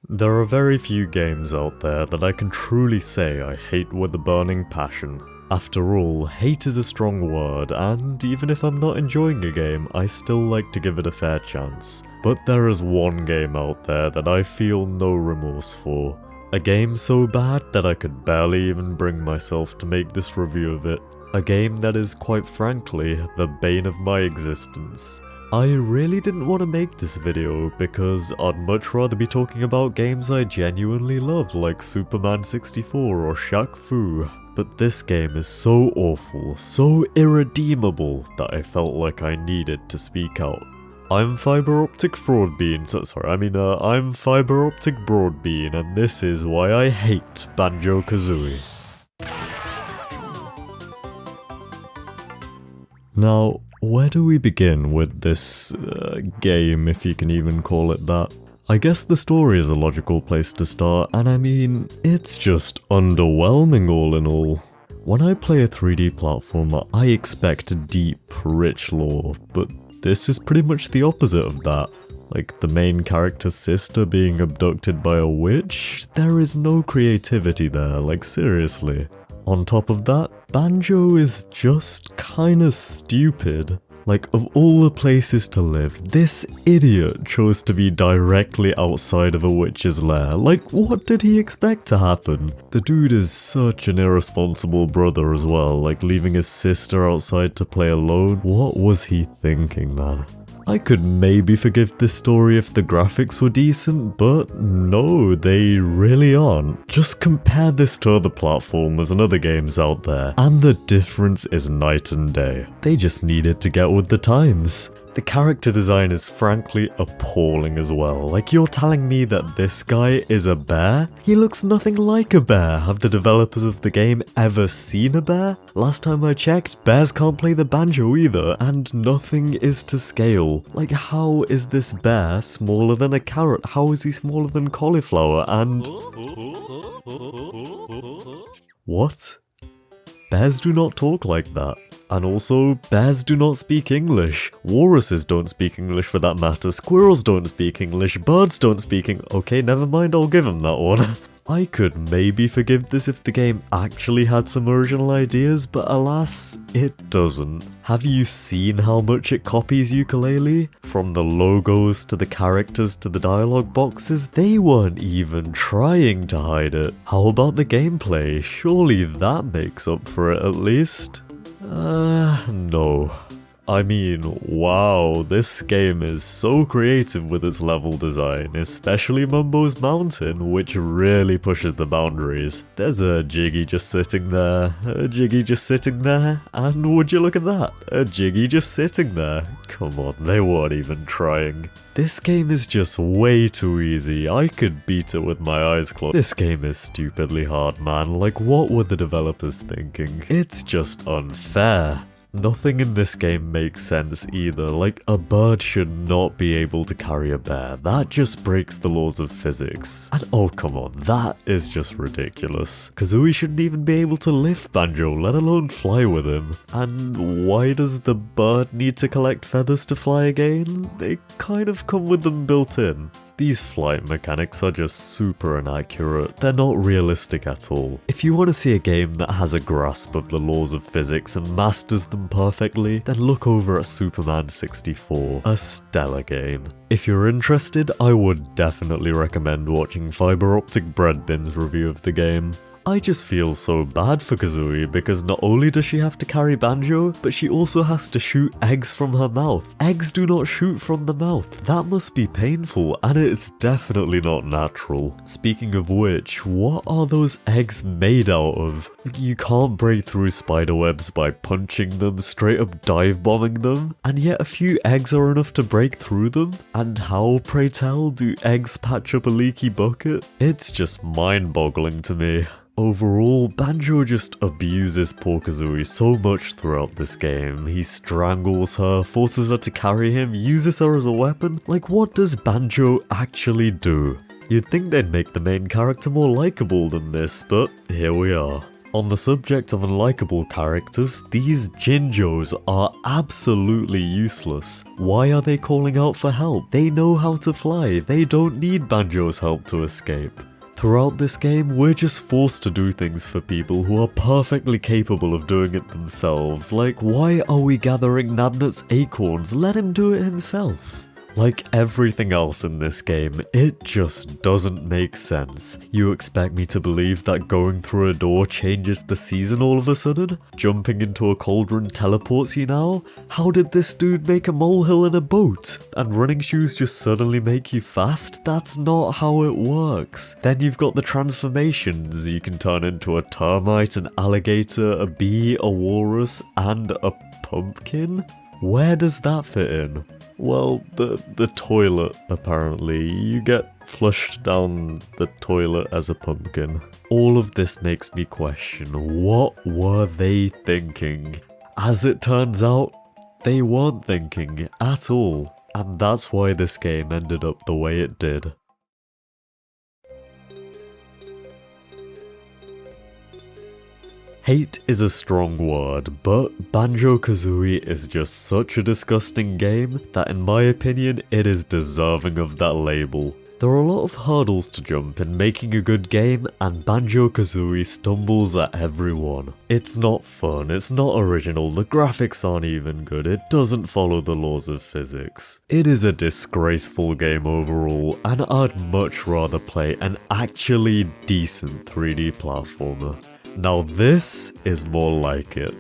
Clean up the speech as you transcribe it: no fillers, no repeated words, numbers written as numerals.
There are very few games out there that I can truly say I hate with a burning passion. After all, hate is a strong word, and even if I'm not enjoying a game, I still like to give it a fair chance. But there is one game out there that I feel no remorse for. A game so bad that I could barely even bring myself to make this review of it. A game that is, quite frankly, the bane of my existence. I really didn't want to make this video because I'd much rather be talking about games I genuinely love like Superman 64 or Shaq Fu. But this game is so awful, so irredeemable that I felt like I needed to speak out. I'm FibreOpticBroadbean, I'm FibreOpticBroadbean, and this is why I hate Banjo-Kazooie. Now, where do we begin with this game, if you can even call it that? I guess the story is a logical place to start, and I mean, it's just underwhelming all in all. When I play a 3D platformer, I expect deep, rich lore, but this is pretty much the opposite of that. Like the main character's sister being abducted by a witch? There is no creativity there, like seriously. On top of that, Banjo is just kinda stupid. Like, of all the places to live, this idiot chose to be directly outside of a witch's lair. Like, what did he expect to happen? The dude is such an irresponsible brother as well, like leaving his sister outside to play alone. What was he thinking, man? I could maybe forgive this story if the graphics were decent, but no, they really aren't. Just compare this to other platformers and other games out there, and the difference is night and day. They just needed to get with the times. The character design is frankly appalling as well. Like, you're telling me that this guy is a bear? He looks nothing like a bear. Have the developers of the game ever seen a bear? Last time I checked, bears can't play the banjo either, and nothing is to scale. Like, how is this bear smaller than a carrot? How is he smaller than cauliflower? And... what? Bears do not talk like that. And also, bears do not speak English. Walruses don't speak English for that matter. Squirrels don't speak English. Birds don't speak English. Okay, never mind, I'll give him that one. I could maybe forgive this if the game actually had some original ideas, but alas, it doesn't. Have you seen how much it copies Yooka-Laylee? From the logos to the characters to the dialogue boxes, they weren't even trying to hide it. How about the gameplay? Surely that makes up for it at least? No. I mean, wow, this game is so creative with its level design, especially Mumbo's Mountain, which really pushes the boundaries. There's a Jiggy just sitting there, a Jiggy just sitting there, and would you look at that, a Jiggy just sitting there. Come on, they weren't even trying. This game is just way too easy. I could beat it with my eyes closed. This game is stupidly hard, man. Like, what were the developers thinking? It's just unfair. Nothing in this game makes sense either. Like, a bird should not be able to carry a bear. That just breaks the laws of physics. And oh, come on, that is just ridiculous. Kazooie shouldn't even be able to lift Banjo, let alone fly with him. And why does the bird need to collect feathers to fly again? They kind of come with them built in. These flight mechanics are just super inaccurate. They're not realistic at all. If you want to see a game that has a grasp of the laws of physics and masters them perfectly, then look over at Superman 64, a stellar game. If you're interested, I would definitely recommend watching FibreOpticBroadbean's review of the game. I just feel so bad for Kazooie because not only does she have to carry Banjo, but she also has to shoot eggs from her mouth. Eggs do not shoot from the mouth. That must be painful, and it's definitely not natural. Speaking of which, what are those eggs made out of? You can't break through spiderwebs by punching them, straight up dive bombing them, and yet a few eggs are enough to break through them? And how, pray tell, do eggs patch up a leaky bucket? It's just mind-boggling to me. Overall, Banjo just abuses poor Kazooie so much throughout this game. He strangles her, forces her to carry him, uses her as a weapon. Like, what does Banjo actually do? You'd think they'd make the main character more likable than this, but here we are. On the subject of unlikable characters, these Jinjos are absolutely useless. Why are they calling out for help? They know how to fly, they don't need Banjo's help to escape. Throughout this game, we're just forced to do things for people who are perfectly capable of doing it themselves. Like, why are we gathering Nabnut's acorns? Let him do it himself. Like everything else in this game, it just doesn't make sense. You expect me to believe that going through a door changes the season all of a sudden? Jumping into a cauldron teleports you now? How did this dude make a molehill in a boat? And running shoes just suddenly make you fast? That's not how it works. Then you've got the transformations. You can turn into a termite, an alligator, a bee, a walrus, and a pumpkin? Where does that fit in? Well, the toilet, apparently. You get flushed down the toilet as a pumpkin. All of this makes me question, what were they thinking? As it turns out, they weren't thinking at all. And that's why this game ended up the way it did. Hate is a strong word, but Banjo-Kazooie is just such a disgusting game that in my opinion it is deserving of that label. There are a lot of hurdles to jump in making a good game, and Banjo-Kazooie stumbles at every one. It's not fun, it's not original, the graphics aren't even good, it doesn't follow the laws of physics. It is a disgraceful game overall, and I'd much rather play an actually decent 3D platformer. Now this is more like it.